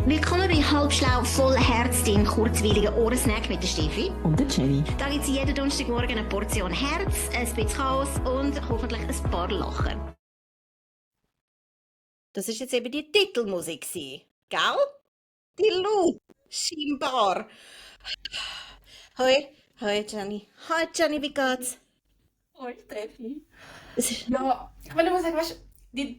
Willkommen bei Halbschlau voll Herz, dein kurzweiliger Ohrensnack mit der Steffi. Und der Jenny. Da gibt es jeden Donnerstagmorgen eine Portion Herz, ein bisschen Chaos und hoffentlich ein paar Lachen. Das war jetzt eben die Titelmusik, gell? Die Laut, scheinbar. Hoi Jenny. Hi Jenny, wie geht's? Hoi Steffi. Es ist Ja, ich meine, ich muss sagen, weißt du,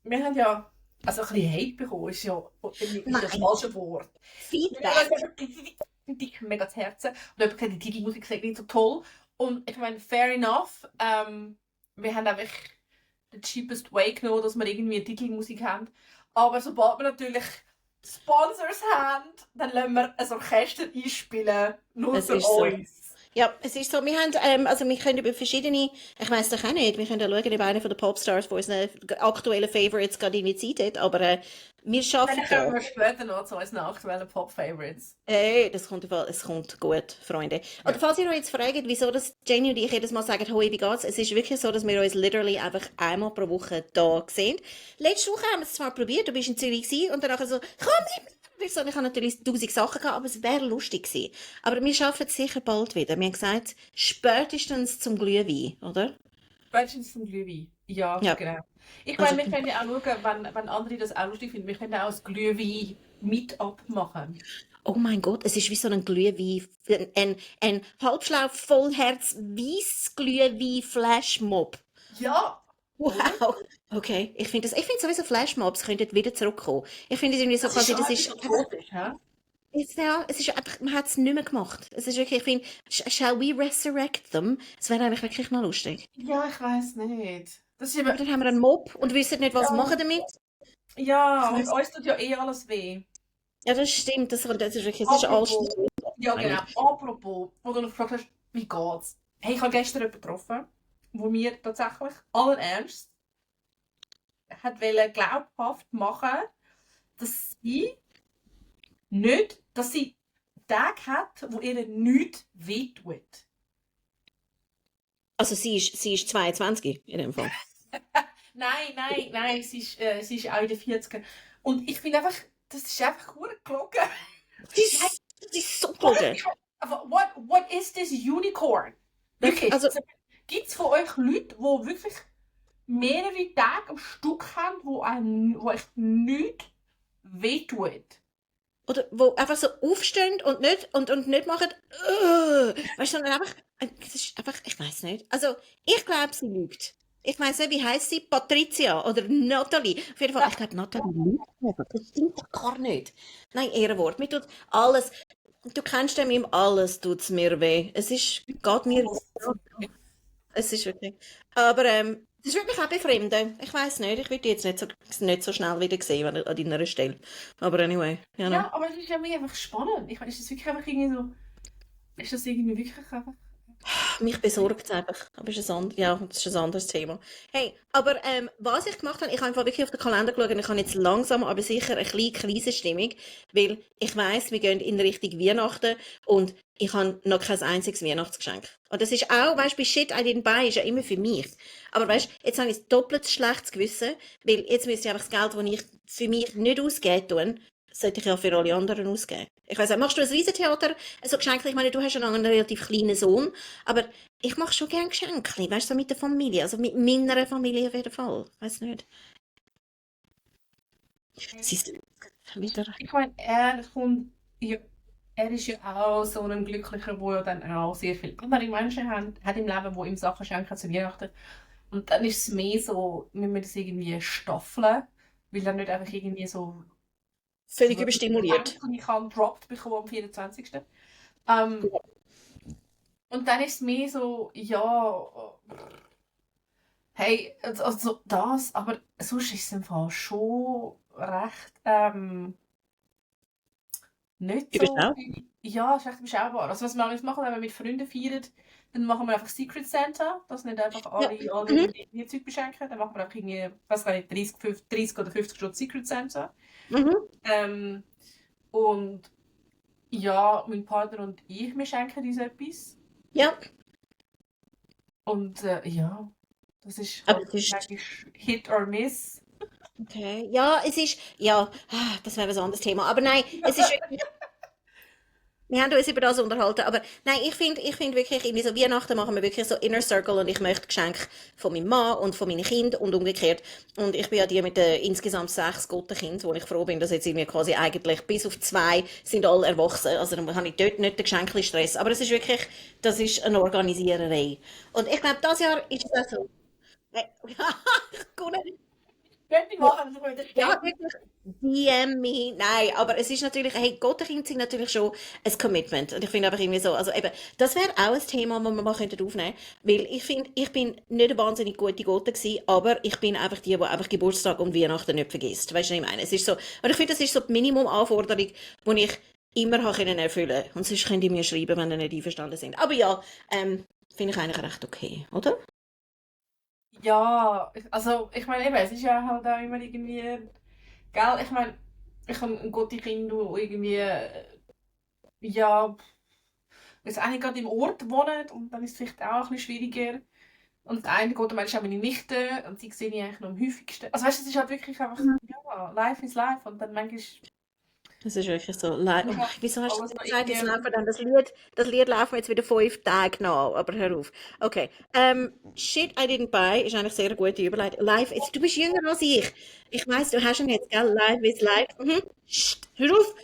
wir haben ja also ein bisschen Hate bekommen, ist ja das falsche Wort. Feedback. Die mega zu Herzen. Und jemand hat die Titelmusik gesagt, nicht so toll. Und ich meine, fair enough. Wir haben einfach den cheapest way genommen, dass wir irgendwie eine Titelmusik haben. Aber sobald wir natürlich Sponsors haben, dann lassen wir ein Orchester einspielen, nur Es für ist so. uns. Ja, es ist so, wir haben, also wir können über verschiedene, ich weiss doch auch nicht, wir können ja schauen, ob einer von den Popstars von unseren aktuellen Favorites gerade irgendwie Zeit hat, aber wir schaffen Dann kommen wir später noch zu unseren aktuellen Pop-Favorites. das kommt, es kommt gut, Freunde. Oder falls ihr euch jetzt fragt, wieso das Jenny und ich jedes Mal sagen, hoi, wie geht's? Es ist wirklich so, dass wir uns literally einfach einmal pro Woche da sehen. Letzte Woche haben wir es zwar probiert, du bist in Zürich gewesen, und danach so, komm mit mir. Ich habe natürlich 1000 Sachen gehabt, aber es wäre lustig gewesen. Aber wir schaffen es sicher bald wieder. Wir haben gesagt, spätestens zum Glühwein, oder? Spätestens zum Glühwein. Ja, Ja. genau. Ich Also- meine, wir können ja auch schauen, wenn andere das auch lustig finden, wir können auch das Glühwein mit abmachen. Oh mein Gott, es ist wie so ein Glühwein, ein halbschlau, vollherz, weiss Glühwein-Flashmob. Ja! Wow. Okay, ich finde sowieso Flashmobs könnten wieder zurückkommen. Ich finde es irgendwie so quasi, das ist, tot ist, hä? ja, es ist einfach, man hat es nicht mehr gemacht. Es ist wirklich, ich finde, shall we resurrect them? Es wäre eigentlich wirklich noch lustig. Ja, ich weiß nicht. Das ist Aber eben, dann haben wir einen Mob und wissen nicht, was Ja. machen damit. ja, Ich und weiss- uns tut ja eh alles weh. Ja, das stimmt, das ist wirklich, das ist alles. Apropos, ja genau, apropos, wo du noch gefragt hast, wie geht's? Hey, ich habe gestern jemanden getroffen, wo mir tatsächlich allen Ernst hat glaubhaft machen, dass sie Tage hat, wo ihr nichts wehtut. Also sie ist 22 in dem Fall. Nein, sie ist auch in den 40ern. Und ich finde einfach, das ist einfach verdammt gelogen. Sie ist so gelogen. Aber what is this unicorn? Wirklich, Also- gibt es von euch Leute, die wirklich mehrere Tage am Stück haben, wo euch nichts wehtut? Oder wo einfach so aufstehen und nicht machen, weißt du, sondern einfach, es ist einfach, ich weiß nicht. Also, ich glaube, sie lügt. Ich weiß nicht, wie heißt sie? Patricia oder Nathalie. Auf jeden Fall, ich glaube, Nathalie lügt einfach. Das stimmt doch gar nicht. Nein, Ehrenwort. Mir tut alles, du kennst den Meme, alles tut's mir weh. Es ist, geht mir, es ist wirklich, aber, das würde mich auch befremden. Ich weiß nicht, ich würde die jetzt nicht so schnell wieder sehen an deiner Stelle. Aber anyway, ja, no. Ja, aber es ist ja mir einfach spannend. Ich meine, ist das wirklich einfach irgendwie so. Ist das irgendwie wirklich einfach. Mich besorgt es einfach. Aber das ist ein anderes Thema. Hey, aber was ich gemacht habe, ich habe einfach wirklich auf den Kalender geschaut und ich habe jetzt langsam, aber sicher eine kleine Krisenstimmung, weil ich weiss, wir gehen in Richtung Weihnachten und ich habe noch kein einziges Weihnachtsgeschenk. Und das ist auch, weißt du, bei Shit I didn't buy ist ja immer für mich. Aber weißt du, jetzt habe ich ein doppelt schlechtes Gewissen, weil jetzt müsste ich einfach das Geld, das ich für mich nicht ausgeben tue, sollte ich ja für alle anderen ausgeben. Ich weiss auch, machst du ein Riesentheater, so Geschenke? Ich meine, du hast ja noch einen relativ kleinen Sohn, aber ich mache schon gerne Geschenke, weißt du, so mit der Familie, also mit meiner Familie auf jeden Fall. Weiß nicht. Siehst du, wieder. Ich meine, er ist ja auch so ein Glücklicher, der ja dann auch sehr viele andere Menschen hat im Leben, die ihm Sachen schenken zu Weihnachten. Und dann ist es mehr so, wir müssen das irgendwie staffeln, weil er nicht einfach irgendwie so Völlig überstimuliert. Und ich habe dropped bekommen am 24. Und dann ist es mehr so, ja, hey, also das, aber sonst ist es im Fall schon recht, nicht so. Überschaubar? Ja, es ist recht überschaubar. Also was wir jetzt machen, wenn wir mit Freunden feiern, dann machen wir einfach Secret Santa, dass nicht einfach alle ihr Zeug beschenken. Dann machen wir einfach irgendwie, was weiß ich, 30 oder 50 Stunden Secret Santa. Mhm. Und ja, mein Partner und ich, wir schenken uns etwas. Ja, Und ja, das ist Aber halt das ist- eigentlich Hit or Miss. Okay. Ja, ja, das wäre ein anderes Thema. Aber nein, es ist wirklich, wir haben uns über das unterhalten. Aber nein, ich finde wirklich, irgendwie so Weihnachten machen wir wirklich so Inner Circle und ich möchte Geschenke von meinem Mann und von meinen Kindern und umgekehrt. Und ich bin ja die mit den insgesamt 6 Gottenkindern, wo ich froh bin, dass jetzt irgendwie quasi eigentlich bis auf 2 sind alle erwachsen. Also dann habe ich dort nicht den Geschenkli-Stress. Aber es ist wirklich, das ist eine Organisiererei. Und ich glaube, das Jahr ist es auch so. Gut. Könnte ich machen, das würde ich Ja, gerne. wirklich. DM me. Nein, aber es ist natürlich, hey, Gottenkind sind natürlich schon ein Commitment. Und ich finde einfach irgendwie so, also eben, das wäre auch ein Thema, das wir mal aufnehmen könnten. Weil ich finde, ich bin nicht eine wahnsinnig gute Gotte gewesen, aber ich bin einfach die einfach Geburtstag und Weihnachten nicht vergisst. Weißt du, was ich meine? Es ist so, und ich finde, das ist so die Minimumanforderung, die ich immer habe können erfüllen. Und sonst könnt ihr mir schreiben, wenn ihr nicht einverstanden sind. Aber ja, finde ich eigentlich recht okay, oder? Ja, also ich meine eben, es ist ja halt auch immer irgendwie, gell, ich meine, ich habe ein gutes Kind, das irgendwie, ja, jetzt eigentlich gerade im Ort wohnt und dann ist es vielleicht auch ein bisschen schwieriger. Und der eine gute Mensch ist auch meine Nichte und die sehe ich eigentlich noch am häufigsten. Also weißt du, es ist halt wirklich einfach, ja, life is life und dann manchmal Das ist wirklich so. Oh, ja, wieso hast du alles das noch gesagt? Jetzt irgendwie. laufen dann das Lied laufen wir jetzt wieder 5 Tage nach, aber hör auf. Okay. Shit I Didn't Buy ist eigentlich sehr eine gute Überleitung. Life, du bist jünger als ich. Ich weiss, du hast ihn jetzt, gell? Life is life. Mhm. Psst, hör auf.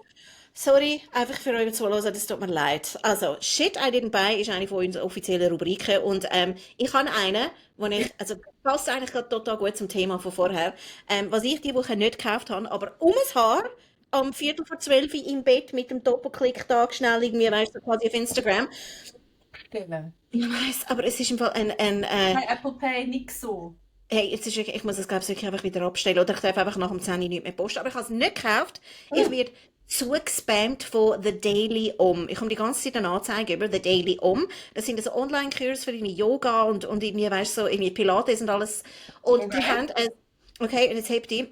Sorry, einfach für euch zuhören, das tut mir leid. Also, Shit I Didn't Buy ist eine von unseren offiziellen Rubriken und ich habe eine, also passt eigentlich gerade total gut zum Thema von vorher, was ich die Woche nicht gekauft habe, aber um ein Haar am Viertel vor 12 im Bett mit dem Doppelklick da schnell irgendwie, weißt du, quasi auf Instagram. Stellen. Ich weiß, aber es ist im Fall Bei Apple Pay nix so. hey, jetzt ist wirklich, ich muss es glaube ich wirklich einfach wieder abstellen oder ich darf einfach nach dem 10 Uhr nicht mehr posten. Aber ich habe es nicht gekauft. Ich werde zugespammt von The Daily Om. Ich komme die ganze Zeit eine Anzeige über The Daily Om. Das sind so Online-Kurs für irgendwie Yoga und irgendwie, weißt du, so irgendwie Pilates und alles. Und die Okay. haben, okay, und jetzt habt ihr,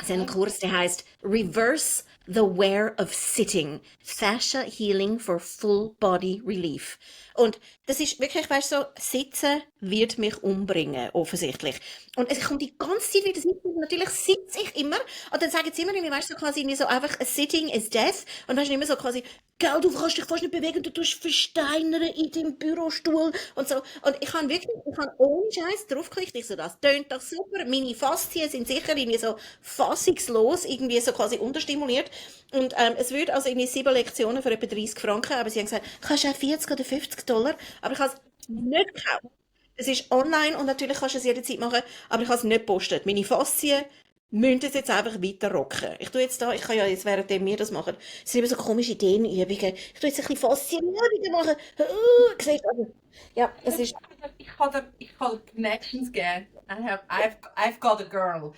es ist ein Kurs, der heißt Reverse the Wear of Sitting. Fascia Healing for Full Body Relief. Und das ist wirklich, weißt du, so, Sitzen wird mich umbringen, offensichtlich. Und es kommt die ganze Zeit wieder sitzen. Natürlich sitze ich immer. Und dann sagen sie immer, irgendwie, weißt du, so quasi irgendwie so einfach, a sitting is death. Und weißt du, immer so quasi, gell, du kannst dich fast nicht bewegen, du tust versteinern in deinem Bürostuhl und so. Und ich habe ohne Scheiß draufgeklickt. Ich so, das tönt doch super. Meine Faszien sind sicher irgendwie so fassungslos, irgendwie so quasi unterstimuliert. Und es würde also irgendwie 7 Lektionen für etwa 30 Franken, aber sie haben gesagt, kannst du auch 40 oder $50, aber ich habe es nicht gekauft. Es ist online und natürlich kannst du es jederzeit machen, aber ich habe es nicht gepostet. Meine Faszien müssen es jetzt einfach weiter rocken. Ich tue jetzt da, ich kann ja jetzt währenddem wir das machen, es sind immer so komische Dehnübungen. Ich tue jetzt ein bisschen Faszienübungen machen. Siehst du, also, ja, es ist, Ich kann dir Connections geben. I've got a girl.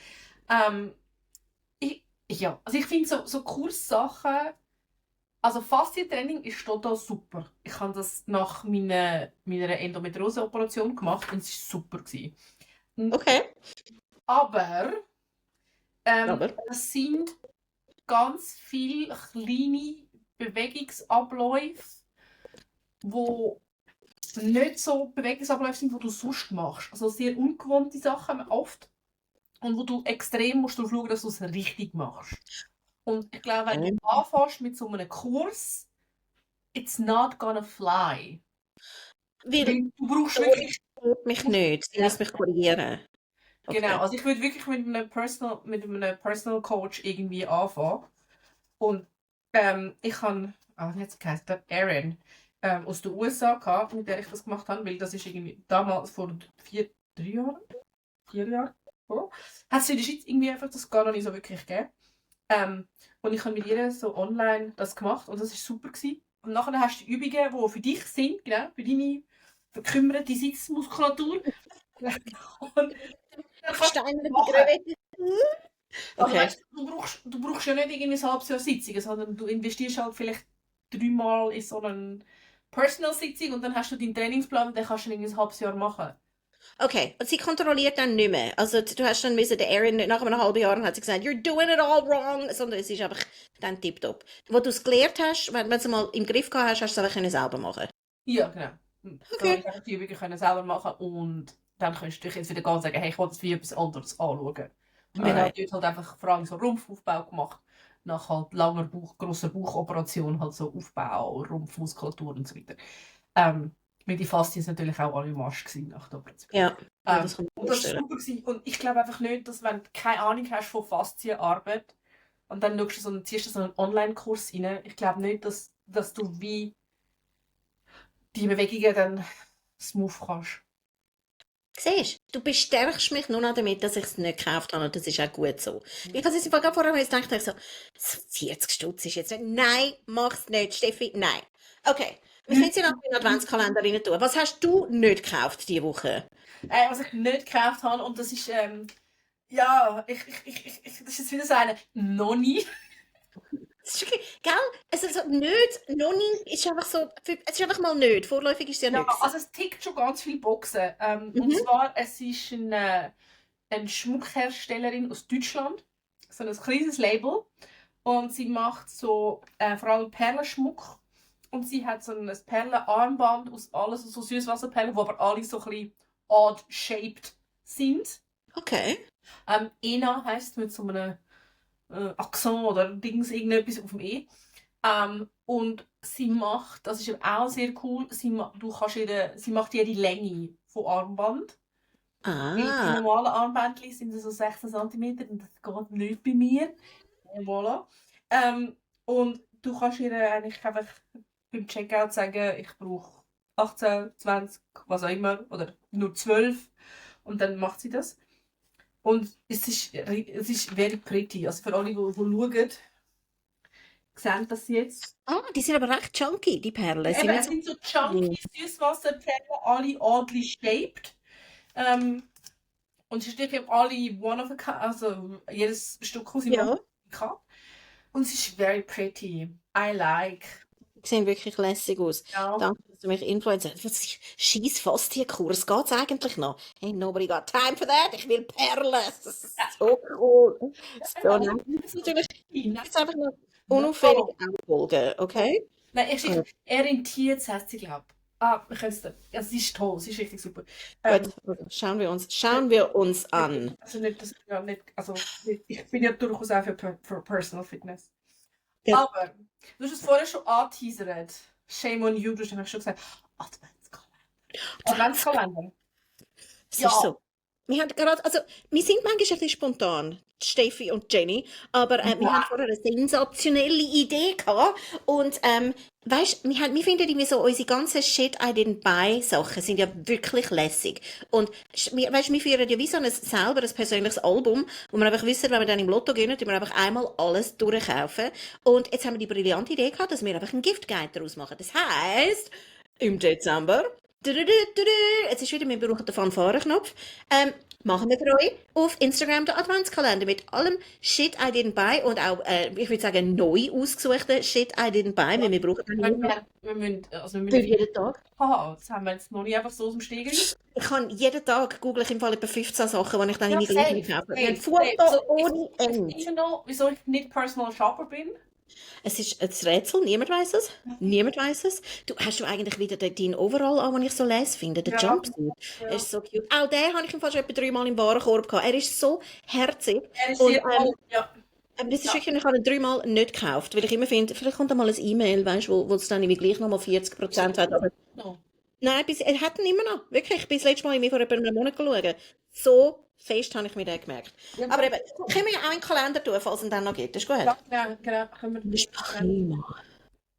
Ähm, ja, also ich finde so Kurssachen, also Faszientraining ist total super. Ich habe das nach meiner Endometriose-Operation gemacht und es war super gewesen. okay. Aber Aber, es sind ganz viele kleine Bewegungsabläufe, wo nicht so Bewegungsabläufe sind, die du sonst machst. Also sehr ungewohnte Sachen oft. Und wo du extrem musst darauf schauen, dass du es richtig machst. Und ich glaube, wenn du anfängst mit so einem Kurs, it's not gonna fly. weil, Weil du brauchst Dori wirklich. stört mich nicht. Sie Ja, muss mich korrigieren. genau. Okay. Also ich würde wirklich mit einem Personal Coach irgendwie anfangen. Und ich habe, jetzt heißt der Erin aus den USA gehabt, mit der ich das gemacht habe, weil das ist irgendwie damals vor 3 Jahren, 4 Jahren, oh, hat es in der Schweiz irgendwie einfach das gar noch nicht so wirklich gegeben. Und ich habe mit ihr so online das gemacht und das war super gewesen. Und nachher hast du die Übungen, die für dich sind, genau, für deine verkümmerte Sitzmuskulatur. Und dann kannst du das Versteinerte machen. Größe. Also Okay. weißt du brauchst ja nicht irgendwie ein halbes Jahr Sitzungen, sondern du investierst halt vielleicht 3-mal in so eine Personal-Sitzung und dann hast du deinen Trainingsplan und den kannst du irgendwie ein halbes Jahr machen. Okay, und sie kontrolliert dann nicht mehr. Also du hast dann müssen, der Erin, nach einem halben Jahr hat sie gesagt, you're doing it all wrong, sondern es ist einfach dann tipptopp. Wo du es gelernt hast, wenn du es mal im Griff gehabt hast, hast du es einfach können selber machen. Ja, genau. Dann habe Okay. ich einfach die Übungen können selber machen und dann kannst du dich jetzt wieder gehen und sagen, hey, ich will das wie etwas anderes anschauen. Und wir haben Alright. dort halt einfach vor allem so Rumpfaufbau gemacht. Nach halt langer grosser Bauchoperation, halt so Aufbau, Rumpfmuskulatur und so weiter. Weil die Faszien sind natürlich auch alle im Arsch gewesen nach der Operation. Ja, ja, das kann ich mir Und das war vorstellen. super gewesen. Und ich glaube einfach nicht, dass wenn du keine Ahnung hast von Faszienarbeit und dann schaust du so, ziehst du so einen Online-Kurs rein, ich glaube nicht, dass du wie die Bewegungen dann smooth kannst. Siehst du, bestärkst mich nur noch damit, dass ich es nicht gekauft habe und das ist auch gut so. Ich habe es im Fall gerade vorher gedacht, ich so 40 Stutz ist jetzt nicht. Nein, mach's nicht, Steffi, nein. Okay, wir können sie noch in den Adventskalender rein tun. Was hast du nicht gekauft diese Woche? Was ich nicht gekauft habe, und das ist, ja, das ist jetzt wieder so eine Nonni. Das ist okay, gell? Also so nicht, noch nie, ist einfach so, es ist einfach mal nicht. Vorläufig ist es ja Ja, nichts. also es tickt schon ganz viele Boxen. Und Mhm. zwar, es ist eine Schmuckherstellerin aus Deutschland, so ein kleines Label. Und sie macht so vor allem Perlenschmuck. Und sie hat so ein Perlenarmband aus alles, so Süßwasserperlen, die aber alle so ein bisschen odd-shaped sind. Okay. Ena heisst mit so einem Akzent oder Dings, irgendetwas auf dem E. Und sie macht, das ist eben auch sehr cool, sie macht jede Länge von Armband. Weil die Ah, normalen Armbändchen sind so 16 cm und das geht nicht bei mir. Voilà. Und du kannst ihr eigentlich einfach beim Checkout sagen, ich brauche 18, 20, was auch immer, oder nur 12. Und dann macht sie das. Und es ist very pretty. Also für alle, die schauen, sehen das jetzt. die sind aber recht chunky, die Perlen. Sind Eben, nicht es so. sind so chunky Süßwasserperlen, alle oddly shaped. Und es ist wirklich alle one of a kind, also jedes Stück, das sie Ja. macht, kann. Und es ist very pretty. I like. Die sehen wirklich lässig aus. Ja. Danke, dass du mich influenzt hast. Was scheiß Fasthienkurs geht's eigentlich noch? Hey, nobody got time for that. Ich will Perlen. Das ist so cool. So nice. Das ist natürlich jetzt einfach noch unauffällig folgen, okay? Nein, er in Tietz heißt sie, glaube ich. Wir können es dann. Ja, sie ist toll, sie ist richtig super. Gut, also schauen wir uns an. Also nicht, das, ja, nicht, also ich bin ja durchaus auch für Personal Fitness. Ja. Aber du hast es vorher schon angeteasert. Shame on you, du hast eigentlich schon gesagt, Adventskalender. Adventskalender. Es Ja. ist so. Wir haben gerade, also, wir sind manchmal ein bisschen spontan, Steffi und Jenny, aber wir haben vorher eine sensationelle Idee gehabt und weißt, wir finden irgendwie so, unsere ganzen Shit I didn't buy Sachen sind ja wirklich lässig und weißt, wir führen ja wie so selber ein persönliches Album, wo wir einfach wissen, wenn wir dann im Lotto gehen, dann wir einfach einmal alles durchkaufen und jetzt haben wir die brillante Idee gehabt, dass wir einfach einen Giftguide daraus machen. Das heisst, im Dezember jetzt ist wieder, wir brauchen den Fanfare-Knopf. Machen wir für euch auf Instagram den Adventskalender mit allem Shit I didn't buy und auch, ich würde sagen, neu ausgesuchten Shit I didn't buy, weil wir brauchen den Wir müssen für jeden Tag. Haha, das haben wir jetzt noch nicht einfach so aus dem Steg. Ich kann jeden Tag google ich im Fall etwa 15 Sachen, die ich dann in die gleiche kaufe. Wir haben safe. Foto ohne Ende. Ich noch, wieso ich nicht Personal Shopper bin. Es ist ein Rätsel, niemand weiß es. Niemand weiß es. Hast du eigentlich wieder deinen Overall an, den ich so les finde? Den Ja. Jumpsuit. Er ist so cute. Auch den habe ich im Fall schon etwa 3-mal im Warenkorb gehabt. Er ist so herzig. Er ist Und, sehr toll, ja. Aber das ist wirklich, ich habe ihn 3-mal nicht gekauft, weil ich immer finde, vielleicht kommt da mal ein E-Mail, weißt, wo es dann irgendwie gleich nochmal 40% hat. Aber No. nein, er hat ihn immer noch. Wirklich, ich bin das letzte Mal irgendwie vor etwa einem Monat schauen. So fest habe ich mir den gemerkt. Ja. Aber eben, können wir ja auch in den Kalender tun, falls es ihn dann noch gibt. Das ist gut. Ja, genau. Können wir Das ist prima.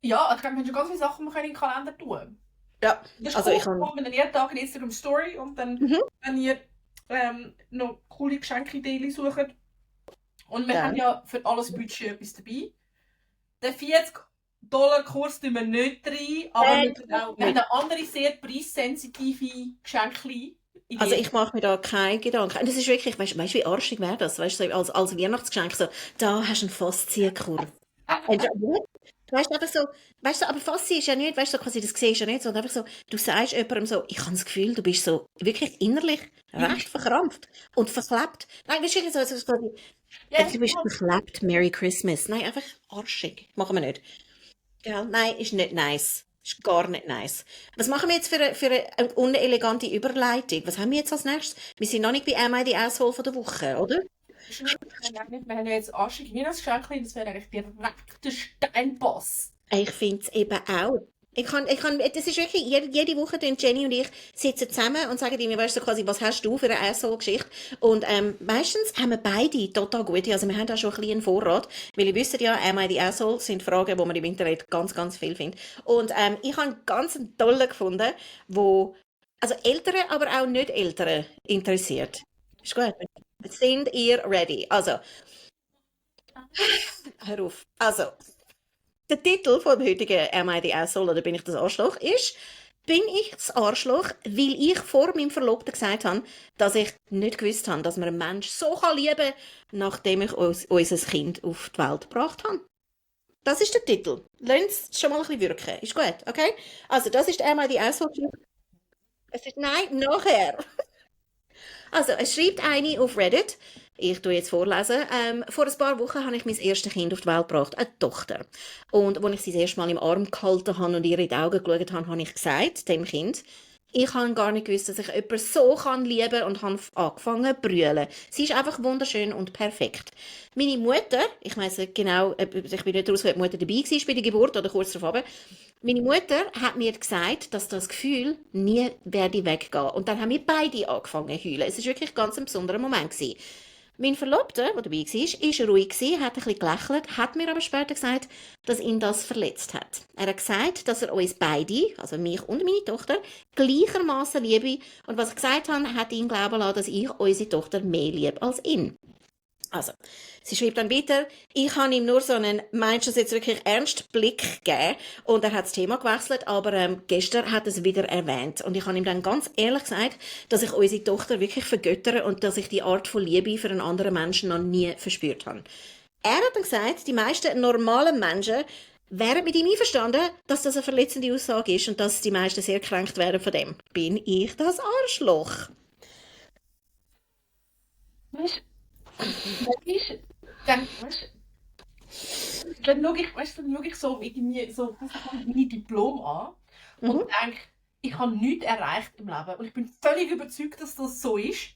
Ja, ich glaube, wir haben schon ganz viele Sachen, die wir in den Kalender tun können. Ja, Das ist also cool, ich kann... machen wir dann jeden Tag eine Instagram Story und dann, wenn ihr noch coole Geschenkideen sucht. Und wir Ja. haben ja für alles Budget etwas dabei. Den 40-Dollar-Kurs tun wir nicht rein, aber wir haben eine andere sehr preissensitive Geschenke. Also ich mache mir da keinen Gedanken. Und das ist wirklich, weißt du, wie arschig wäre das? Weißt du, so als Weihnachtsgeschenk so, da hast du einen Faszienkurs. Weißt du, einfach so, weißt du, aber Faszie ist ja nicht, weißt du, so quasi, das siehst du ja nicht, sondern einfach so, du sagst jemandem so, ich habe das Gefühl, du bist so wirklich innerlich recht verkrampft und verklebt. Nein, weißt du, so quasi, du bist verklebt, Merry Christmas. Nein, einfach arschig. Machen wir nicht. Gell? Nein, ist nicht nice. Ist gar nicht nice. Was machen wir jetzt für eine unelegante Überleitung? Was haben wir jetzt als nächstes? Wir sind noch nicht bei Am I the Asshole von der Woche, oder? Wir haben ja jetzt Anstieg Weihnachtsgeschenk, das wäre eigentlich direkt der Steinboss. Ich finde es eben auch. Das ist wirklich, jede Woche tun Jenny und ich sitzen zusammen und sagen ihm, weißt du, so quasi, was hast du für eine Asshole-Geschichte? Und meistens haben wir beide total gute, also wir haben da schon ein bisschen einen Vorrat, weil ihr wisst ja, am I the Asshole sind Fragen, die man im Internet ganz, ganz viel findet. Und ich habe einen ganz tollen gefunden, wo, also Ältere, aber auch nicht Ältere interessiert. Ist gut. Sind ihr ready? Also, hör auf. Also, der Titel vom heutigen Am I the Asshole oder bin ich das Arschloch ist, bin ich das Arschloch, weil ich vor meinem Verlobten gesagt habe, dass ich nicht gewusst habe, dass man einen Menschen so lieben kann, nachdem ich unser Kind auf die Welt gebracht habe. Das ist der Titel. Lasst es schon mal ein bisschen wirken. Ist gut, okay? Also, das ist Am I the Asshole. Es ist, nein, nachher. Also, es schreibt eine auf Reddit, ich tue jetzt vorlesen, vor ein paar Wochen habe ich mein erstes Kind auf die Welt gebracht, eine Tochter. Und als ich sie das erste Mal im Arm gehalten habe und ihr in die Augen geschaut habe, habe ich gesagt, dem Kind, ich habe gar nicht gewusst, dass ich jemanden so lieben kann und habe angefangen zu brüllen. Sie ist einfach wunderschön und perfekt. Meine Mutter, ich weiss nicht genau, ich bin nicht raus, ob die Mutter dabei war bei der Geburt oder kurz darauf, meine Mutter hat mir gesagt, dass das Gefühl nie werde weggehen. Und dann haben wir beide angefangen zu heulen. Es war wirklich ganz ein besonderer Moment gewesen. Mein Verlobter, der dabei war, ruhig gewesen, hat ein bisschen gelächelt, hat mir aber später gesagt, dass ihn das verletzt hat. Er hat gesagt, dass er uns beide, also mich und meine Tochter, gleichermaßen liebe. Und was er gesagt hat, hat ihn glauben lassen, dass ich unsere Tochter mehr liebe als ihn. Also, sie schreibt dann weiter, ich habe ihm nur so einen, meinst du das jetzt wirklich ernst, Blick gegeben und er hat das Thema gewechselt, aber gestern hat er es wieder erwähnt und ich habe ihm dann ganz ehrlich gesagt, dass ich unsere Tochter wirklich vergöttere und dass ich die Art von Liebe für einen anderen Menschen noch nie verspürt habe. Er hat dann gesagt, die meisten normalen Menschen wären mit ihm einverstanden, dass das eine verletzende Aussage ist und dass die meisten sehr gekränkt werden von dem. Bin ich das Arschloch? Weißt dann, dann schaue ich, dann schaue ich so irgendwie so mein Diplom an und Mhm. denke, ich habe nichts erreicht im Leben und ich bin völlig überzeugt, dass das so ist.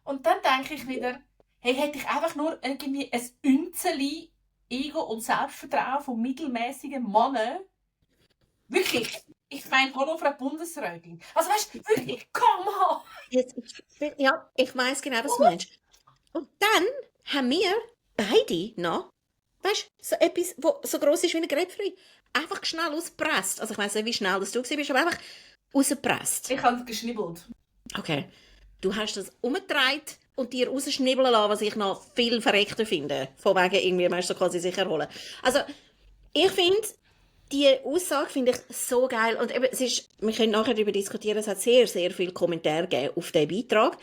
Und dann denke ich wieder, hey, hätte ich einfach nur irgendwie ein Ünzeli Ego und Selbstvertrauen von mittelmäßigen Männern, wirklich, ich meine, hallo Frau Bundesrätin. Also weißt du, wirklich, come on! Ja, ich weiß genau, was du meinst. Und dann haben wir beide noch, weißt du, so etwas, das so gross ist wie eine Grapefruit, einfach schnell ausgepresst. Also ich weiss nicht, wie schnell das du bist, aber einfach rausgepresst. Ich habe es geschnibbelt. Okay. Du hast das umgedreht und dir rausschnibbeln lassen, was ich noch viel verreckter finde. Von wegen irgendwie, meinst du, quasi sich erholen. Also, ich finde, die Aussage finde ich so geil. Und eben, wir können nachher darüber diskutieren, es hat sehr, sehr viele Kommentare gegeben auf diesen Beitrag.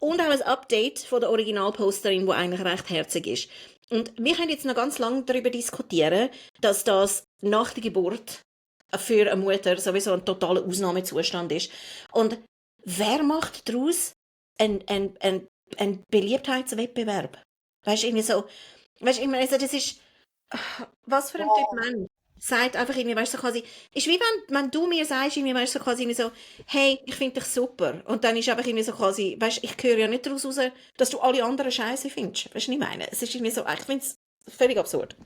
Und auch ein Update von der Originalposterin, die eigentlich recht herzig ist. Und wir können jetzt noch ganz lange darüber diskutieren, dass das nach der Geburt für eine Mutter sowieso ein totaler Ausnahmezustand ist. Und wer macht daraus einen Beliebtheitswettbewerb? Weißt du, irgendwie so, weißt du, ich meine, also das ist, was für ein Typ Mensch sagt einfach irgendwie, weißt du, so quasi, ist wie wenn du mir sagst, irgendwie, weißt du, so quasi irgendwie so, hey, ich finde dich super. Und dann ist einfach irgendwie so quasi, weißt du, ich höre ja nicht daraus raus, dass du alle anderen Scheiße findest. Weißt du, was ich meine? Es ist irgendwie so, ich finde es völlig absurd.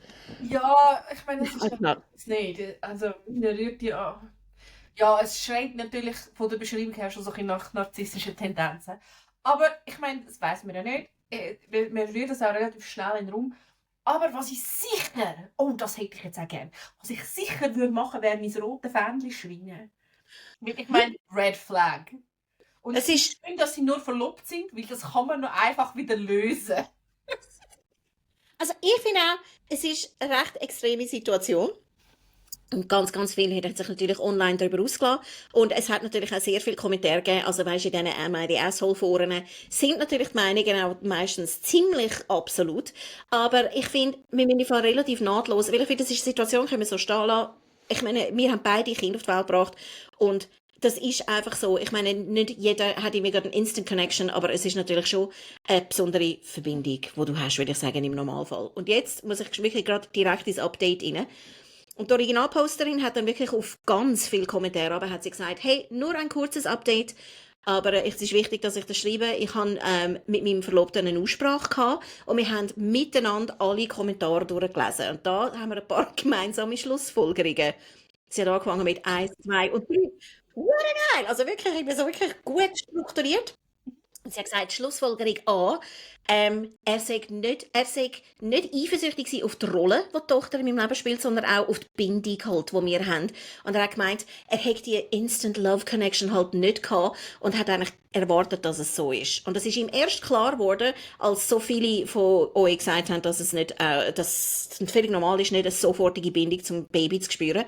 Ja, ich meine, das ist Also, das nicht. Also, mir rührt ja. Ja, es schreit natürlich von der Beschreibung her schon so ein bisschen nach narzisstischen Tendenzen. Aber ich meine, das weiß man ja nicht. Wir rühren das auch relativ schnell in den Raum. Aber was ich sicher, oh, das hätte ich jetzt auch gern, was ich sicher würde machen, wäre mein rotes Fähnchen schwingen. Weil ich meine, Red Flag. Und es es ist ist, schön, dass sie nur verlobt sind, weil das kann man noch einfach wieder lösen. also ich finde auch, es ist eine recht extreme Situation. Und ganz, ganz viele haben sich natürlich online darüber ausgelassen. Und es hat natürlich auch sehr viele Kommentare gegeben. Also weisst du, in diesen Am I the Asshole-Foren sind natürlich die Meinungen auch meistens ziemlich absolut. Aber ich finde, wir müssen im Fall relativ nahtlos, weil ich finde, das ist eine Situation, können wir so stehen lassen. Ich meine, wir haben beide Kinder auf die Welt gebracht. Und das ist einfach so. Ich meine, nicht jeder hat irgendwie gerade eine Instant Connection, aber es ist natürlich schon eine besondere Verbindung, die du hast, würde ich sagen, im Normalfall. Und jetzt muss ich wirklich gerade direkt ins Update rein. Und die Originalposterin hat dann wirklich auf ganz viele Kommentare, aber hat sie gesagt, hey, nur ein kurzes Update. Aber es ist wichtig, dass ich das schreibe. Ich habe mit meinem Verlobten eine Aussprache gehabt und wir haben miteinander alle Kommentare durchgelesen. Und da haben wir ein paar gemeinsame Schlussfolgerungen. Sie hat angefangen mit 1, 2 und 3. Hure geil! Also wirklich, ich bin so wirklich gut strukturiert. Und sie hat gesagt, Schlussfolgerung A, er sei nicht eifersüchtig gewesen auf die Rolle, die die Tochter in meinem Leben spielt, sondern auch auf die Bindung, halt, die wir haben. Und er hat gemeint, er hätte die Instant Love Connection halt nicht gehabt und hat eigentlich erwartet, dass es so ist. Und das ist ihm erst klar geworden, als so viele von euch gesagt haben, dass es nicht, dass es völlig normal ist, nicht eine sofortige Bindung zum Baby zu spüren.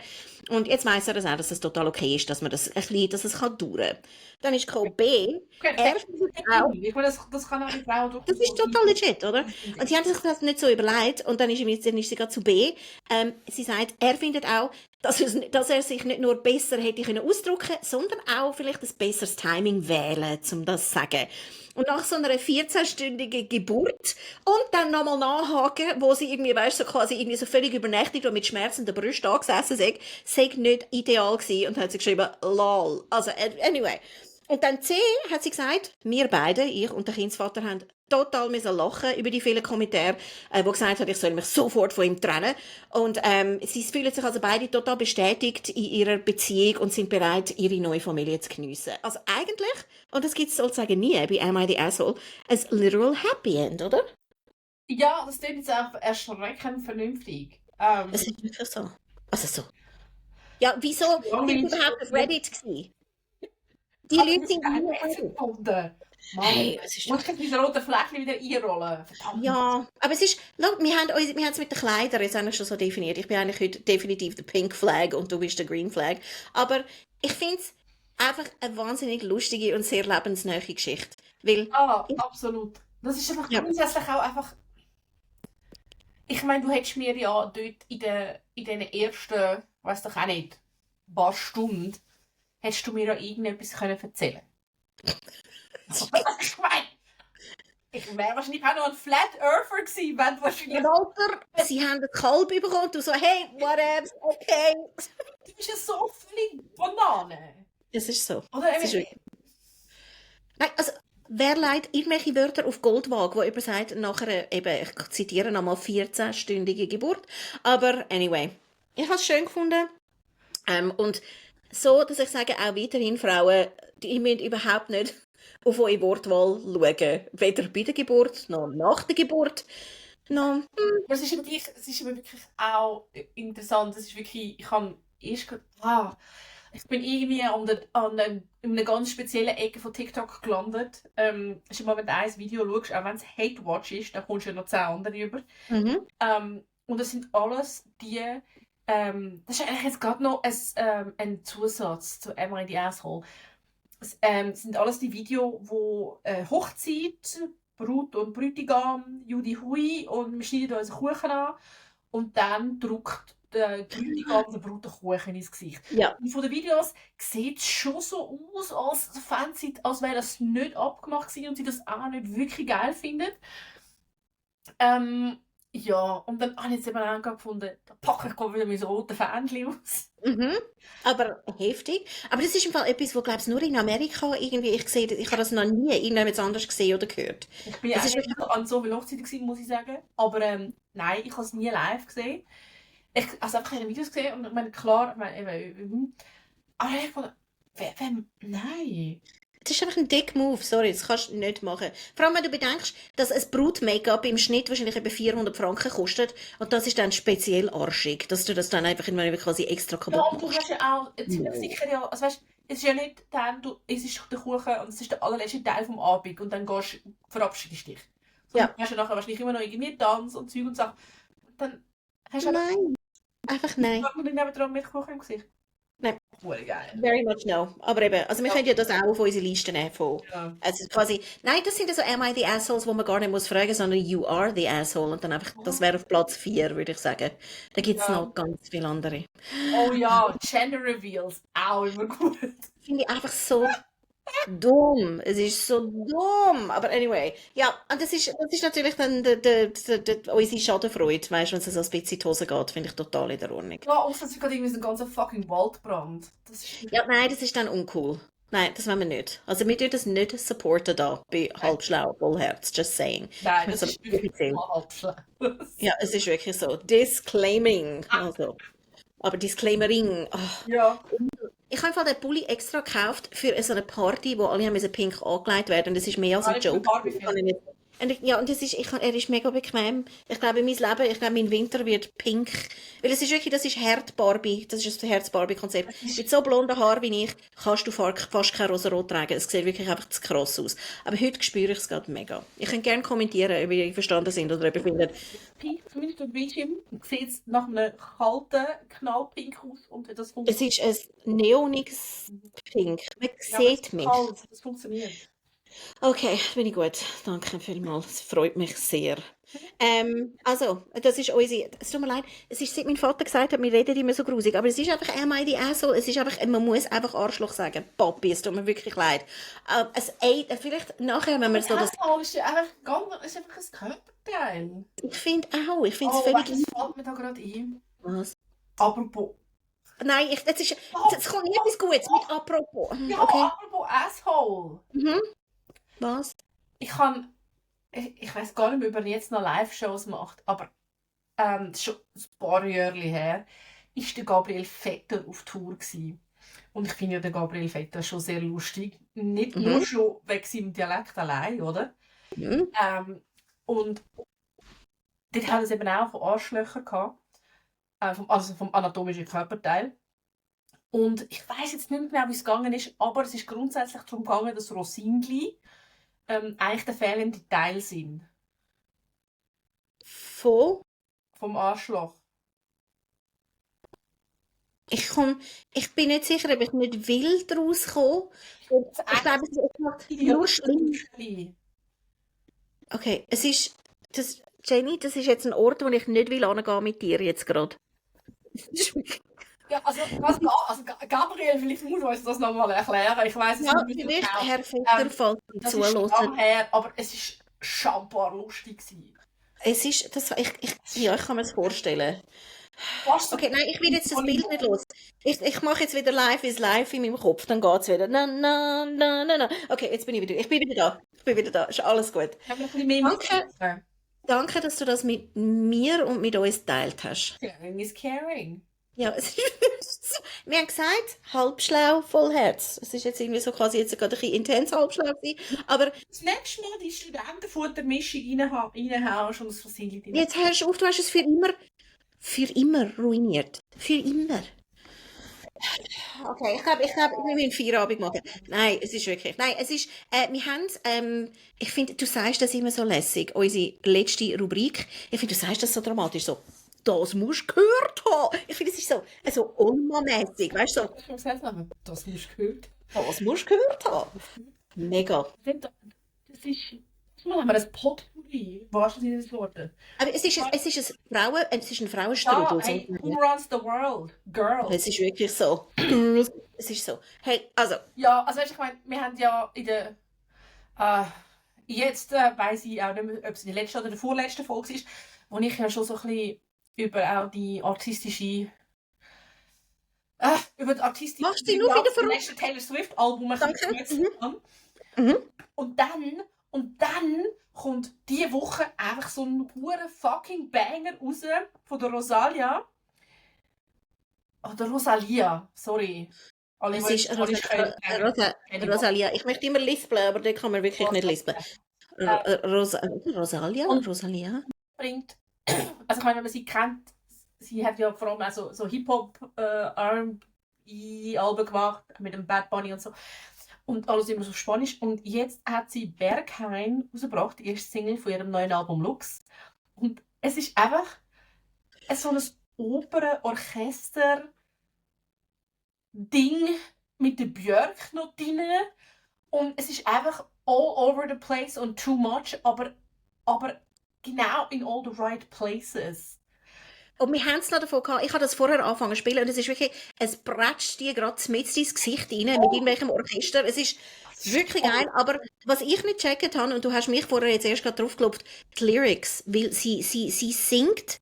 Und jetzt weiss er das auch, dass es total okay ist, dass man das ein bisschen, dass es dauern kann. Dann ist gekommen B, Okay, er findet auch, ich meine, das kann auch eine Frau durch. das ist total legit, oder? Und sie haben sich das nicht so überlegt und dann dann ist sie gerade zu B. Sie sagt, er findet auch, dass er sich nicht nur besser hätte können ausdrücken, sondern auch vielleicht ein besseres Timing wählen, um das zu sagen. Und nach so einer 14-stündigen Geburt und dann nochmal nachhaken, wo sie irgendwie, weißt du, so quasi irgendwie so völlig übernächtigt und mit schmerzenden Brüsten angesessen sei nicht ideal gewesen und hat sie geschrieben, lol. Also, anyway. Und dann C hat sie gesagt, wir beide, ich und der Kindsvater, haben total müssen lachen über die vielen Kommentare, wo gesagt hat, ich soll mich sofort von ihm trennen. Und sie fühlen sich also beide total bestätigt in ihrer Beziehung und sind bereit, ihre neue Familie zu geniessen. Also eigentlich, und das gibt es sozusagen nie bei Am I the Asshole, ein literal Happy End, oder? Ja, das klingt jetzt auch erschreckend vernünftig. Es ist wirklich so. Also so. Ja, wieso Ja, sind sie Mensch, überhaupt auf Reddit gewesen? Die aber Leute das sind ist nie geil auf Reddit. gefunden. Mann, Hey, es ist muss ich jetzt mein rotes Fleckchen wieder einrollen? Verdammt. ja, aber es ist, schau, wir haben es mit den Kleidern jetzt eigentlich schon so definiert. Ich bin eigentlich heute definitiv der Pink Flag und du bist der Green Flag. Aber ich finde es einfach eine wahnsinnig lustige und sehr lebensnahe Geschichte. Weil, Ah, absolut. Das ist einfach ja, grundsätzlich auch einfach. Ich meine, du hättest mir ja dort in den ersten, weiß doch auch nicht, paar Stunden, hättest du mir ja irgendetwas können erzählen. Ich meine, ich wäre wahrscheinlich auch noch ein Flat Earther gewesen, wenn du wahrscheinlich. Walter, sie haben einen Kalb bekommen und du so, hey, whatever, okay. Du bist ja so völlig Banane. Das ist so. Oder Das ist eben, wirklich. Nein, also, wer leitet irgendwelche Wörter auf Goldwaage, wo jemand sagt, nachher eben, ich zitiere nochmal, 14-stündige Geburt. Aber anyway, ich habe es schön gefunden. Und so, dass ich sage, auch weiterhin Frauen, die müssen überhaupt nicht auf eure Wortwahl schauen. Weder bei der Geburt, noch nach der Geburt, noch... aber es ist eben wirklich auch interessant. Es ist wirklich, ich habe erst ich bin irgendwie in einer ganz speziellen Ecke von TikTok gelandet. Ist immer, wenn du ein Video schaust, auch wenn es Hate Watch ist, dann kommst du ja noch 10 andere über. Mhm. Und das sind alles die, das ist eigentlich jetzt gerade noch ein Zusatz zu Am I the Asshole. Es sind alles die Videos, wo Hochzeit, Brut und Bräutigam, Judy Hui und wir schneiden uns einen Kuchen an und dann drückt der Bräutigam der Brut einen Kuchen ins Gesicht. Ja. Und von den Videos sieht es schon so aus, als wäre das nicht abgemacht gewesen und sie das auch nicht wirklich geil finden. Ja, und dann habe ich jetzt eben auch gefunden, da packe ich wieder mein rotes Fähnchen aus. Mhm. Aber heftig. Aber das ist im Fall etwas, wo, glaube ich, nur in Amerika irgendwie, ich habe das noch nie irgendjemand anders gesehen oder gehört. Ich bin Das ist eigentlich wirklich... nicht an so vielen Hochzeiten gewesen, muss ich sagen. Aber nein, ich habe es nie live gesehen. Also einfach keine Videos gesehen und ich meine, klar, ich meine, eben, aber ich fand, nein. Das ist einfach ein dick Move, sorry, das kannst du nicht machen. Vor allem, wenn du bedenkst, dass ein Brut-Make-up im Schnitt wahrscheinlich etwa 400 Franken kostet und das ist dann speziell arschig, dass du das dann einfach quasi extra Ja, kaputt und du machst. hast ja auch ziemlich sicher, ja, also weißt, es ist ja nicht dann, es ist der Kuchen und es ist der allerletzte Teil vom Abend und dann verabschiedest du dich. Sondern Ja. du hast ja nachher wahrscheinlich immer noch irgendwie Tanz und Zeug und Sachen. Und dann hast du Nein, einfach nein. einfach nebendran mit Kuchen im Gesicht. Nein. Voll geil. Very much no. Aber eben, also wir Ja. können ja das auch auf unsere Liste nehmen von, Ja. also quasi, nein, das sind ja so Am I the Assholes, wo man gar nicht muss fragen, sondern You are the Asshole und dann einfach, das wäre auf Platz 4, würde ich sagen. Da gibt es Ja. noch ganz viele andere. Oh ja, Gender Reveals, auch immer gut. Finde ich einfach so dumm. Es ist so dumm. Aber anyway, ja, und das ist natürlich dann unsere Schadenfreude, weißt du, wenn es so ein bisschen in die Hose geht, finde ich total in der Ordnung. Ja, außer es ist gerade irgendwie so ein ganzer fucking Waldbrand. Das ist Ja, nein, das ist dann uncool. Nein, das wollen wir nicht. Also wir tun das nicht supporten da bei Nein, Halbschlau, Vollherz, just saying. nein, Ich das möchte ist aber wirklich offiziell. mal halb schlecht. Ja, es ist wirklich so. Disclaiming. Also. Aber Disclaimering. Ja. Ich habe einfach den Pulli extra gekauft für so eine Party, wo alle haben müssen pink angelegt werden. Und das ist mehr als ein Alle für den Joke. Ich kann Barbie-Film. ihn nicht. Ja, und er ist mega bequem. Ich glaube, mein Winter wird pink. Weil es ist wirklich, das ist Herd Barbie. Das ist ein Herz Barbie-Konzept. Es ist, Mit so blonden Haaren wie ich kannst du fast kein Rosarot tragen. Es sieht wirklich einfach zu krass aus. Aber heute spüre ich es gerade mega. Ich könnte gerne kommentieren, ob ihr verstanden sind oder ob ihr findet, pink, zumindest auf Bildschirm, sieht es nach einem kalten Knallpink aus und das es funktioniert. ist ein neoniges Pink. Man Ja, aber es sieht ist mich. kalt, das funktioniert. Okay, bin ich gut. Danke vielmals. Es freut mich sehr. Also, das ist unsere. Es tut mir leid, es ist, seit mein Vater gesagt hat, wir reden immer so grusig, aber es ist einfach die Asshole. Es ist einfach, man muss einfach Arschloch sagen. Papi, es tut mir wirklich leid. Vielleicht nachher, wenn wir Aber so das. Asshole ist ja einfach, ist einfach ein Körperteil. Ich finde auch, ich finde es Oh, völlig. weißt du, das fällt mir da gerade ein. Was? Apropos. Nein, Oh, das kommt nicht etwas Gutes mit apropos. ja, Okay. apropos Asshole. Mhm. Was? Ich weiß gar nicht mehr, ob er jetzt noch Live-Shows macht, aber schon ein paar Jahre her ist der Gabriel Vetter auf Tour gewesen. Und ich finde ja den Gabriel Vetter schon sehr lustig. Nicht nur Mhm. schon wegen seinem Dialekt allein, oder? Mhm. Und dort hat es eben auch von Arschlöchern gehabt, also vom anatomischen Körperteil. Und ich weiß jetzt nicht mehr genau, wie es gegangen ist, aber es ist grundsätzlich darum gegangen, dass Rosingli eigentlich der fehlende Teil sind Von? vom Arschloch. Ich bin nicht sicher, ob ich nicht wild rauskomme. Also Ich glaube, es ist einfach eigentlich nur schlimm. Idioten. Okay, Jenny, das ist jetzt ein Ort, wo ich nicht will hingehen mit dir jetzt gerade. Ja, also Gabriel, vielleicht muss uns das nochmal erklären. Ich weiß es Ja, nicht mehr so vielleicht, genau. Herr Vetter, falls Sie Das ist zuhören. lang her, aber es ist schambar lustig gewesen. Ja, ich kann mir das vorstellen. Fast so Okay, nein, ich will jetzt das Tony Bild nicht los. Ich mache jetzt wieder Live is live in meinem Kopf, dann geht's wieder. Na, na, na, na, na. Okay, jetzt bin ich wieder. Ich bin wieder da. Ich bin wieder da. Ist alles gut. Ich habe noch ein bisschen mehr Danke, mitgenommen. danke, dass du das mit mir und mit uns geteilt hast. Sharing is caring. Ja, wir haben gesagt, halbschlau, voll Herz. Es ist jetzt irgendwie so quasi jetzt gerade ein bisschen intens halbschlau gewesen, aber Das nächste Mal die Studentenfuttermischung reinhaust und das Fossil drin. jetzt hörst du auf, du hast es für immer ruiniert. Für immer. Okay, wir müssen Feierabend machen. Nein, es ist wirklich, nein, es ist, wir haben, ich finde, du sagst das immer so lässig, unsere letzte Rubrik, ich finde, du sagst das so dramatisch, so, das musst du gehört haben. Ich finde, es ist so Ulma-mässig, weißt du, so, Ich muss sagen, das musst du gehört. das musst du gehört haben. Mega. Das ist... Mal haben wir ein Potpourri. Was sind das Worte? Aber es ist ein Ja, Frauenstrudel. hey, who runs the world? Girl. Es ist wirklich so. Es ist so. Hey, also, Ja, also weißt, ich meine, wir haben ja in der... jetzt weiss ich auch nicht mehr, ob es in der letzten oder der vorletzten Folge ist, wo ich ja schon so ein bisschen über auch die artistische... über die artistische... machst du dich nur wieder das verrückt? nächste Taylor Swift-Album ein bisschen Danke. geschwätzt habe. Mhm. Und dann kommt diese Woche einfach so ein hoher fucking Banger raus von der Rosalia. Oder Rosalia, sorry. Alle, Es die ist Spanisch können, kennen Rosalia. Ich möchte immer lispeln, aber da kann man wirklich nicht lispeln. Rosalia? Und- Rosalia? bringt. Also ich meine, wenn man sie kennt, sie hat ja vor allem auch so Hip-Hop, R&B-Alben gemacht, mit dem Bad Bunny und so. Und alles immer so auf Spanisch. Und jetzt hat sie Berghain rausgebracht, die erste Single von ihrem neuen Album Lux. Und es ist einfach so ein Opern-Orchester-Ding mit der Björk noch drin. Und es ist einfach all over the place und too much, aber genau in all the right places. Und wir haben es noch davon gehabt, ich habe das vorher angefangen zu spielen und es ist wirklich, es pratscht dir gerade mit ins Gesicht rein mit irgendwelchem Orchester. Es ist wirklich geil, aber was ich nicht gecheckt habe, und du hast mich vorher jetzt erst gerade drauf gelobt, die Lyrics, weil sie singt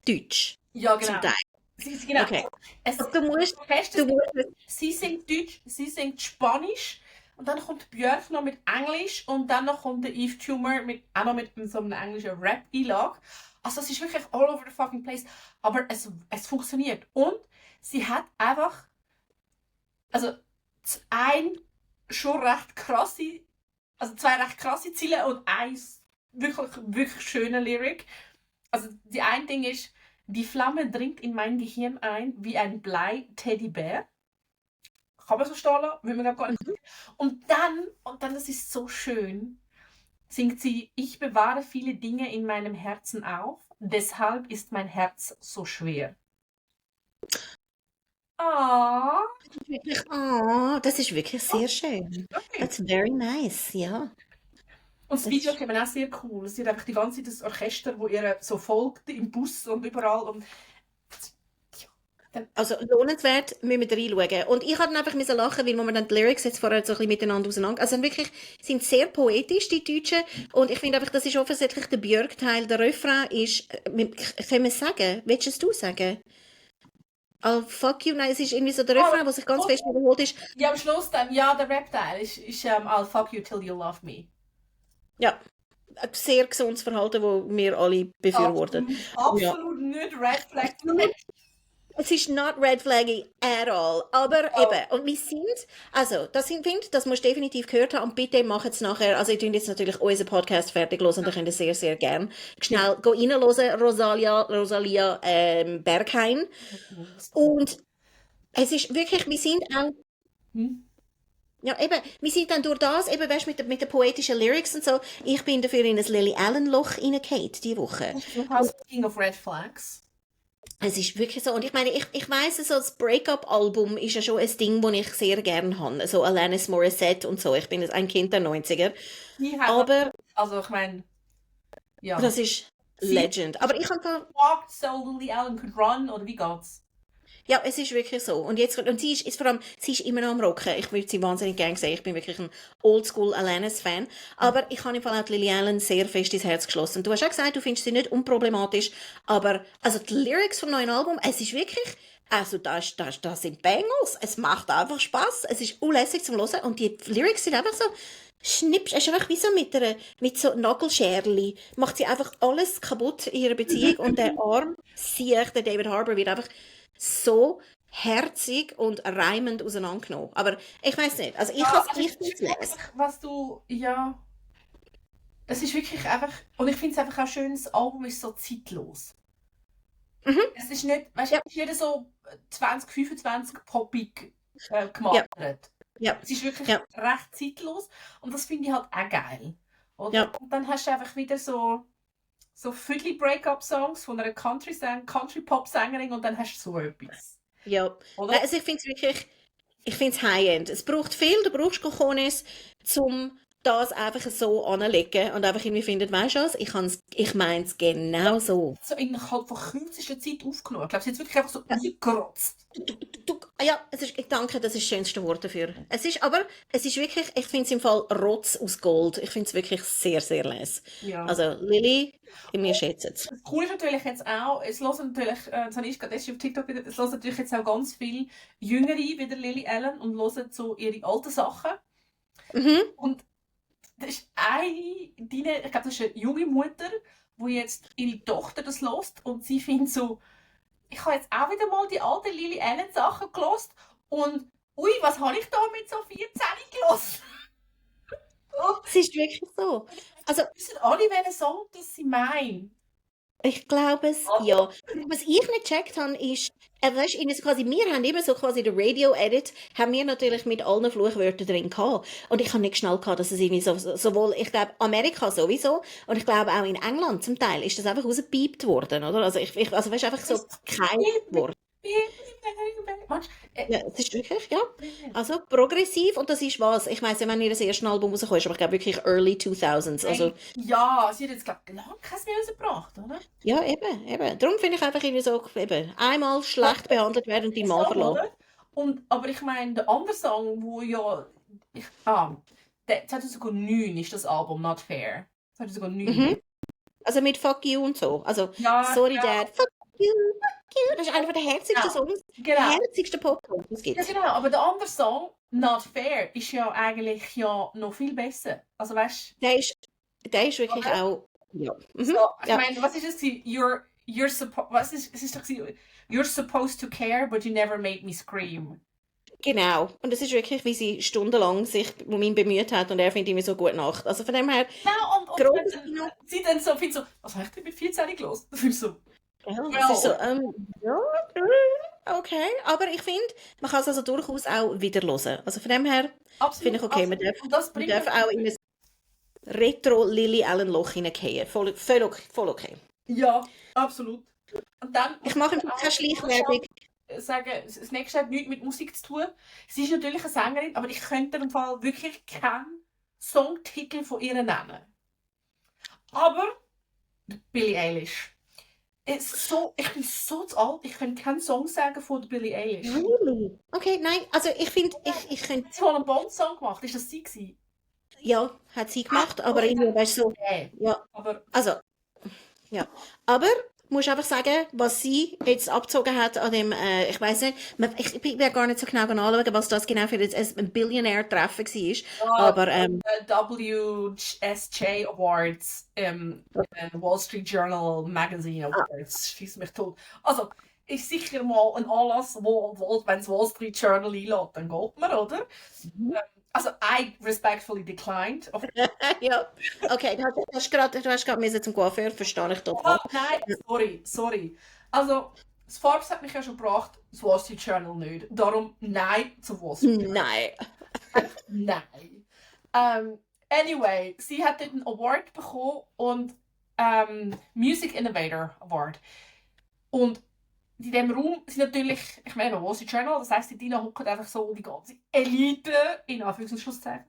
Deutsch Ja, zum genau. Teil. Genau. Okay. Es, Du musst, Orchester, du musst, sie singt Deutsch, sie singt Spanisch und dann kommt Björk noch mit Englisch und dann noch kommt der Eve Tumor auch noch mit so einem englischen Rap-Einlage. Also es ist wirklich all over the fucking place. Aber es funktioniert. Und sie hat einfach, also schon recht krasse, also zwei recht krasse Ziele und eins wirklich, wirklich schöne Lyric. Also die ein Ding ist, die Flamme dringt in mein Gehirn ein wie ein Blei-Teddybär. Kann man so stehen lassen, will man gar nicht. Und dann, das ist so schön, singt sie, ich bewahre viele Dinge in meinem Herzen auf, deshalb ist mein Herz so schwer. Ah, das ist wirklich sehr schön. okay. That's very nice, ja. Und das Das Video ist- ist eben auch sehr cool. Sie hat einfach die ganze Zeit das Orchester, wo ihr so folgt, im Bus und überall. Und Also lohnenswert, müssen wir reinschauen. Und ich habe dann einfach müssen lachen, weil wir dann die Lyrics jetzt vorher so ein bisschen miteinander auseinander... Also wirklich, sind sehr poetisch, die Deutschen. Und ich finde einfach, das ist offensichtlich der Björk-Teil. Der Refrain ist... Können wir es sagen? Willst du es sagen? Oh, fuck you. Nein, es ist irgendwie so der Refrain, der sich ganz fest wiederholt ist. ja, am Schluss dann, ja, der Rap-Teil ist I'll fuck you till you love me. Ja, ein sehr gesundes Verhalten, das wir alle befürworten. Absolut nicht Red Flag. Es ist not red flaggy at all. Aber eben, und wir sind, also, das musst du definitiv gehört haben. Und bitte macht es nachher, also, ich tue jetzt natürlich unseren Podcast fertig hören und ihr könnt es sehr, sehr gern schnell reinhören, Rosalia Berghain. Und es ist wirklich, wir sind auch, ja, eben, wir sind dann durch das, eben, weißt, mit den poetischen Lyrics und so, ich bin dafür in ein Lily Allen Loch reingefallen, diese Woche. King of Red Flags. Es ist wirklich so. Und ich meine, ich weiss, so das Break-up-Album ist ja schon ein Ding, das ich sehr gerne habe. So Alanis Morissette und so. Ich bin ein Kind der 90er. Aber Also ich meine, ja. das ist Legend. Aber ich habe Walked so Lily Allen could run, oder wie geht's? ja, es ist wirklich so. Und jetzt, und sie ist vor allem, sie ist immer noch am Rocken. Ich würde sie wahnsinnig gerne sehen. Ich bin wirklich ein Oldschool Alanis-Fan. Aber ich habe im Fall auch Lily Allen sehr fest ins Herz geschlossen. Du hast auch gesagt, du findest sie nicht unproblematisch. Aber, also die Lyrics vom neuen Album, es ist wirklich, also das sind Bangles. Es macht einfach Spaß. Es ist unlässig zum Hören. Und die Lyrics sind einfach so, schnippst, es ist einfach wie so mit so Nagelscherli. Macht sie einfach alles kaputt in ihrer Beziehung. Und der Arm, der David Harbour, wird einfach so herzig und reimend auseinandergenommen. Aber ich weiß nicht, also ich habe es nicht gelesen. Was du, ja, es ist wirklich einfach, und ich finde es einfach auch schön, das Album ist so zeitlos. Es ist nicht, weißt du, es ist nicht so 2025 poppig gemacht. Ja. Es ist wirklich Ja. recht zeitlos und das finde ich halt auch geil. Oder? Ja. Und dann hast du einfach wieder so Viertel-Breakup-Songs von einer Country-Pop-Sängerin und dann hast du so etwas. Ja. Oder? Also ich finde es wirklich, ich finde es High-End. Es braucht viel, du brauchst Cojones, um das einfach so anzulegen und einfach irgendwie findet, weißt du was, ich meine es genau so. So innerhalb von kürzester Zeit aufgenommen. Ich glaube, sie hat wirklich einfach so rausgerotzt. Ja, ich danke, das ist das schönste Wort dafür. Es ist wirklich, ich finde es im Fall Rotz aus Gold. Ich finde es wirklich sehr, sehr les. Ja. Also Lilly, wir schätzen es. Das Coole ist natürlich jetzt auch, es hören natürlich, das habe ich gerade auf TikTok wieder, es hören natürlich jetzt auch ganz viele Jüngere wie der Lily Allen und hören so ihre alten Sachen. Und das ist ich glaube, das ist eine junge Mutter, die jetzt ihre Tochter das hört und sie findet so, ich habe jetzt auch wieder mal die alten Lily Allen Sachen gehört und ui, was habe ich da mit so 14 gehört? Es ist wirklich so. Also, wissen alle, welchen Song das sie meinen? Ich glaube es, ja. Was ich nicht gecheckt habe, ist, weißt, wir haben immer so quasi den Radio-Edit, haben wir natürlich mit allen Fluchwörtern drin gehabt. Und ich habe nicht schnell gehabt, dass es irgendwie sowohl, ich glaube, Amerika sowieso, und ich glaube auch in England zum Teil, ist das einfach rausgepiept worden, oder? Also also weißt, einfach so kein Wort. Ja, es ist wirklich, ja. Also progressiv, und das ist was. Ich weiss ja, wenn ihr das erste Album rauskommt, aber ich glaube wirklich early 2000s. Also, ja, sie hat jetzt, glaube ich, lange keins mehr rausgebracht, oder? ja, eben. Darum finde ich einfach irgendwie so, eben, einmal schlecht behandelt werden und die Mann verlassen. Aber ich meine, der andere Song, wo ja... 2009 ist das Album Not Fair. 2009. Also mit Fuck You und so. Also, Ja, sorry ja. Dad, fuck Das ist einer der herzigsten Genau. Songs, Genau. herzigsten Pop-Songs, die es Ja, gibt. genau. Aber der andere Song, Not Fair, ist ja eigentlich ja noch viel besser. Also weißt Der ist du, wirklich oder? auch, ja. So, ich Ja, meine, was ist es? Es ist doch you're supposed to care, but you never made me scream. genau. Und es ist wirklich, wie sie stundenlang sich um ihn bemüht hat und er findet immer so gute Nacht. Also von dem her, Genau, und grosses Kino. sie dann so viel so, was habe ich denn mit 14 gelesen? Das ist so, Ja, es ist so, well, ja, okay. Aber ich finde, man kann es also durchaus auch wieder hören. Also von dem her finde absolut, ich okay. absolut. Und das Man bringt darf mich, auch in ein Retro-Lily Allen-Loch hineingehen. Voll okay. ja, absolut. Und dann Ich muss mache ich einfach auch keine Schleichwerbung. sagen, das nächste hat nichts mit Musik zu tun. Sie ist natürlich eine Sängerin, aber ich könnte im Fall wirklich keinen Songtitel von ihr nennen. Aber Billie Eilish. Ich bin so zu alt, ich kann keinen Song sagen von der Billie Eilish. Really? Okay, nein, also ich finde, ich könnte, Sie hat mal einen Bond-Song gemacht, ist das sie gewesen? ja, hat sie gemacht, aber Okay, irgendwie, weißt du, so, okay. ja, Aber also, ja. Aber, musst einfach sagen, was sie jetzt abgezogen hat an dem, ich weiß nicht, ich bin gar nicht so genau anschauen, was das genau für ein Billionaire-Treffen war, aber, WSJ Awards, Wall Street Journal Magazine Awards, schieß mich tot. Also, ist sicher mal ein Anlass, wenn es Wall Street Journal einlädt, dann geht man, oder? Also, I respectfully declined. ja, okay, du hast gerade müssen zum Coiffeur, verstehe ich total. Nein, sorry. Also, das Forbes hat mich ja schon gebracht, das Wall Street Journal nicht. Darum nein zum Wall Street Journal. Nein. Nein. Anyway, sie hat dort einen Award bekommen und Music Innovator Award. Und in diesem Raum sind natürlich, ich meine, Wall Street Journal, das heisst, die hocken einfach so die ganze Elite, in Anführungs- und Schlusszeichen.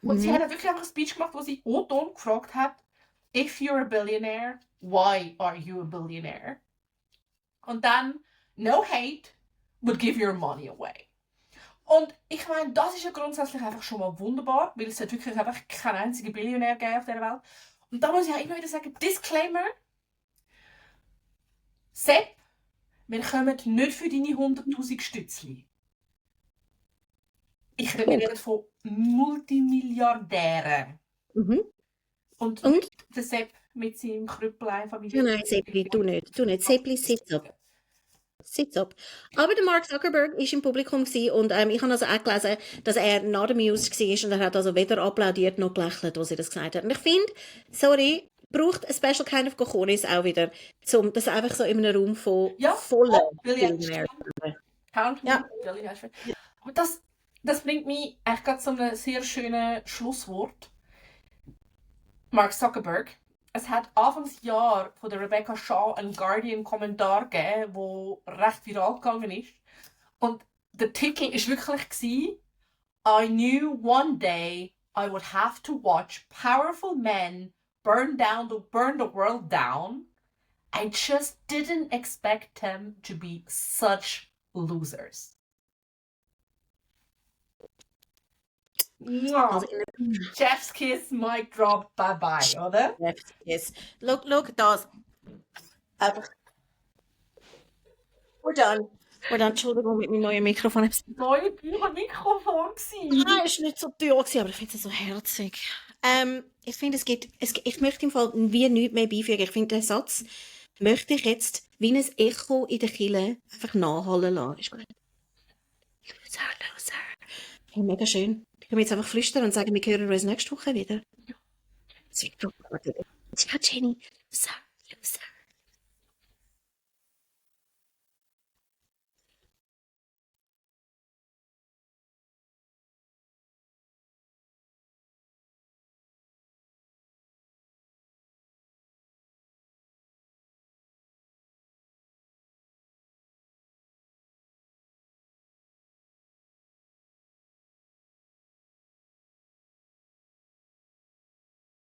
Und sie hat wirklich einfach ein Speech gemacht, wo sie O-Ton gefragt hat, if you're a billionaire, why are you a billionaire? Und dann, no hate, but give your money away. Und ich meine, das ist ja grundsätzlich einfach schon mal wunderbar, weil es hat wirklich einfach keinen einzigen Billionär gegeben auf dieser Welt. Und da muss ich auch immer wieder sagen, Disclaimer, Sepp, wir kommen nicht für deine 100'000 Stützli. Ich rede von Multimilliardären. Und der Sepp mit seinem Krüppelein Familie. Nein, Seppli, du nicht. Seppli, sitz ab. Aber der Mark Zuckerberg war im Publikum und ich habe also auch gelesen, dass er nach dem News war und er hat also weder applaudiert noch gelächelt, als er das gesagt hat. Und ich finde, sorry, braucht ein Special kind of Cojones auch wieder, das einfach so in einem Raum von vollen Billionaires. Aber das bringt mich eigentlich gerade zu einem sehr schönen Schlusswort. Mark Zuckerberg. Es hat Anfangsjahr von der Rebecca Shaw einen Guardian-Kommentar gegeben, der recht viral gegangen ist. Und der Titel war wirklich I knew one day I would have to watch powerful men burn the world down. I just didn't expect them to be such losers. Also Chef's Kiss, Mic Drop, bye-bye, oder? Chef's Kiss. Look, das. Einfach. We're done. Entschuldigung, mit meinem neuen Mikrofon. Das neue Mikrofon gewesen. Ah, ist nicht so teuer gewesen, aber ich finde es so herzig. Ich finde, ich möchte im Fall wie nichts mehr beifügen. Ich finde, den Satz möchte ich jetzt wie ein Echo in der Kille einfach nachhallen lassen. Ist gut. Loser. Hey, mega schön. Ich kann jetzt einfach flüstern und sagen, wir hören uns nächste Woche wieder. Ja. Ciao, Jenny. Loser.